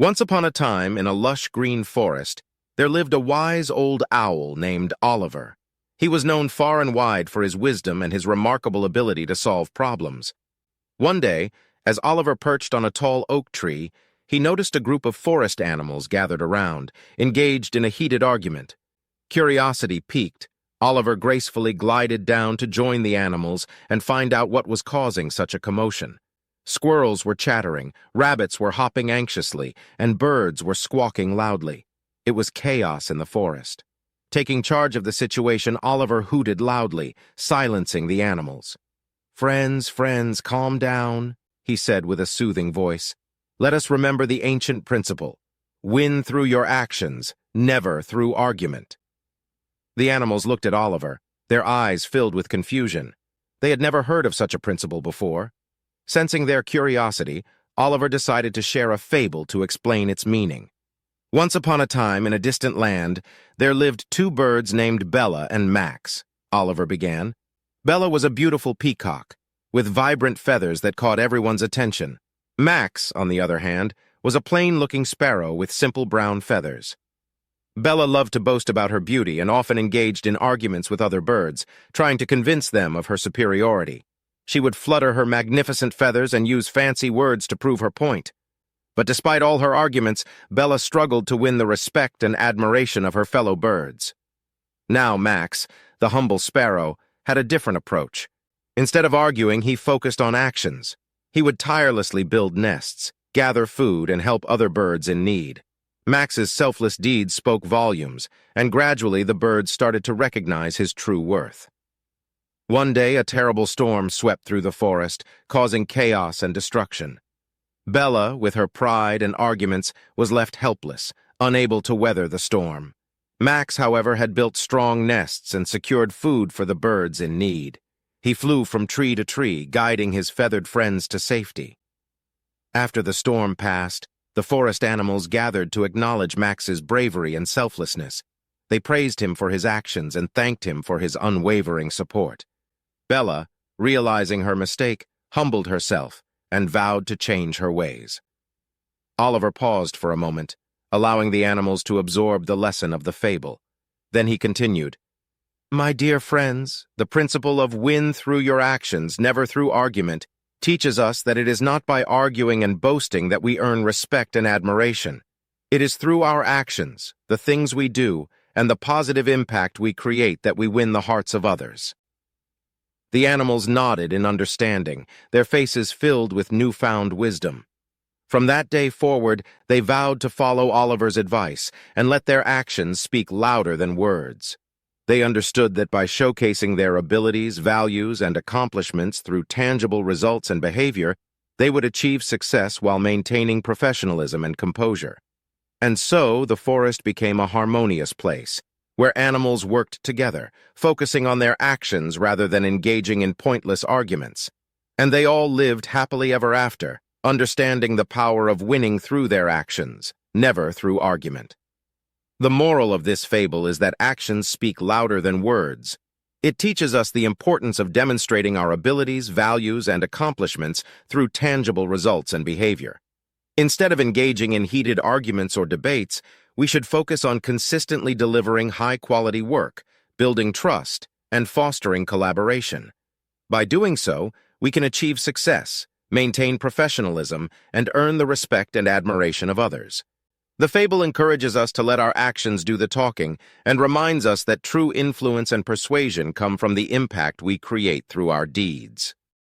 Once upon a time, in a lush green forest, there lived a wise old owl named Oliver. He was known far and wide for his wisdom and his remarkable ability to solve problems. One day, as Oliver perched on a tall oak tree, he noticed a group of forest animals gathered around, engaged in a heated argument. Curiosity piqued. Oliver gracefully glided down to join the animals and find out what was causing such a commotion. Squirrels were chattering, rabbits were hopping anxiously, and birds were squawking loudly. It was chaos in the forest. Taking charge of the situation, Oliver hooted loudly, silencing the animals. "Friends, friends, calm down," he said with a soothing voice. "Let us remember the ancient principle. Win through your actions, never through argument." The animals looked at Oliver, their eyes filled with confusion. They had never heard of such a principle before. Sensing their curiosity, Oliver decided to share a fable to explain its meaning. Once upon a time, in a distant land, there lived two birds named Bella and Max, Oliver began. Bella was a beautiful peacock, with vibrant feathers that caught everyone's attention. Max, on the other hand, was a plain-looking sparrow with simple brown feathers. Bella loved to boast about her beauty and often engaged in arguments with other birds, trying to convince them of her superiority. She would flutter her magnificent feathers and use fancy words to prove her point. But despite all her arguments, Bella struggled to win the respect and admiration of her fellow birds. Now Max, the humble sparrow, had a different approach. Instead of arguing, he focused on actions. He would tirelessly build nests, gather food, and help other birds in need. Max's selfless deeds spoke volumes, and gradually the birds started to recognize his true worth. One day, a terrible storm swept through the forest, causing chaos and destruction. Bella, with her pride and arguments, was left helpless, unable to weather the storm. Max, however, had built strong nests and secured food for the birds in need. He flew from tree to tree, guiding his feathered friends to safety. After the storm passed, the forest animals gathered to acknowledge Max's bravery and selflessness. They praised him for his actions and thanked him for his unwavering support. Bella, realizing her mistake, humbled herself and vowed to change her ways. Oliver paused for a moment, allowing the animals to absorb the lesson of the fable. Then he continued, "My dear friends, the principle of win through your actions, never through argument, teaches us that it is not by arguing and boasting that we earn respect and admiration. It is through our actions, the things we do, and the positive impact we create that we win the hearts of others." The animals nodded in understanding, their faces filled with newfound wisdom. From that day forward, they vowed to follow Oliver's advice and let their actions speak louder than words. They understood that by showcasing their abilities, values, and accomplishments through tangible results and behavior, they would achieve success while maintaining professionalism and composure. And so, the forest became a harmonious place, where animals worked together, focusing on their actions rather than engaging in pointless arguments. And they all lived happily ever after, understanding the power of winning through their actions, never through argument. The moral of this fable is that actions speak louder than words. It teaches us the importance of demonstrating our abilities, values, and accomplishments through tangible results and behavior. Instead of engaging in heated arguments or debates, we should focus on consistently delivering high-quality work, building trust, and fostering collaboration. By doing so, we can achieve success, maintain professionalism, and earn the respect and admiration of others. The fable encourages us to let our actions do the talking and reminds us that true influence and persuasion come from the impact we create through our deeds.